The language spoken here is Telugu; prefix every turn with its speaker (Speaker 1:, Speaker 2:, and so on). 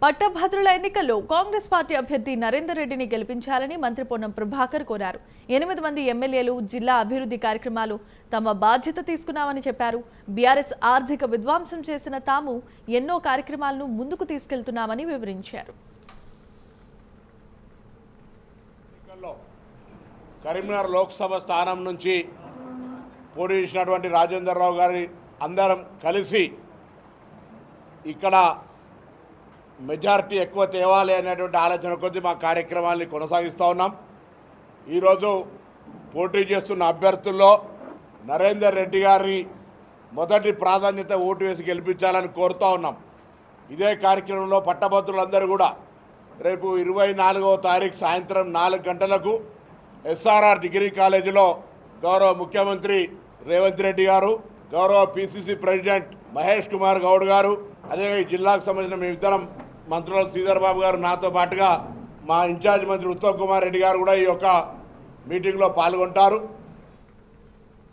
Speaker 1: పట్టభద్రుల ఎన్నికల్లో కాంగ్రెస్ పార్టీ అభ్యర్థి నరేందర్ రెడ్డిని గెలిపించాలని మంత్రి పొన్నం ప్రభాకర్ కోరారు. 8 మంది ఎమ్మెల్యేలు జిల్లా అభివృద్ధి కార్యక్రమాలు తమ బాధ్యత తీసుకున్నామని చెప్పారు. బీఆర్ఎస్ ఆర్థిక విధ్వంసం చేసిన తాము ఎన్నో కార్యక్రమాలను ముందుకు తీసుకెళ్తున్నామని వివరించారు.
Speaker 2: కరీంనగర్ లోక్సభ స్థానం నుంచి పోటీ చేసినటువంటి రాజేందర్ రావు గారి అందరం కలిసి ఇక్కడ మెజారిటీ ఎక్కువ తేవాలి అనేటువంటి ఆలోచన కొద్దీ మా కార్యక్రమాన్ని కొనసాగిస్తూ ఉన్నాం. ఈరోజు పోటీ చేస్తున్న అభ్యర్థుల్లో నరేందర్ రెడ్డి గారిని మొదటి ప్రాధాన్యత ఓటు వేసి గెలిపించాలని కోరుతూ ఉన్నాం. ఇదే కార్యక్రమంలో పట్టభద్రులందరూ కూడా రేపు 24వ తారీఖు సాయంత్రం 4 గంటలకు ఎస్ఆర్ఆర్ డిగ్రీ కాలేజీలో గౌరవ ముఖ్యమంత్రి రేవంత్ రెడ్డి గారు, గౌరవ పిసిసి ప్రెసిడెంట్ మహేష్ కుమార్ గౌడ్ గారు, అదే జిల్లాకు సంబంధించిన మీ ఇద్దరం మంత్రులు శ్రీధర్ బాబు గారు, నాతో పాటుగా మా ఇన్ఛార్జ్ మంత్రి ఉత్తమ్ కుమార్ రెడ్డి గారు కూడా ఈ యొక్క మీటింగ్లో పాల్గొంటారు.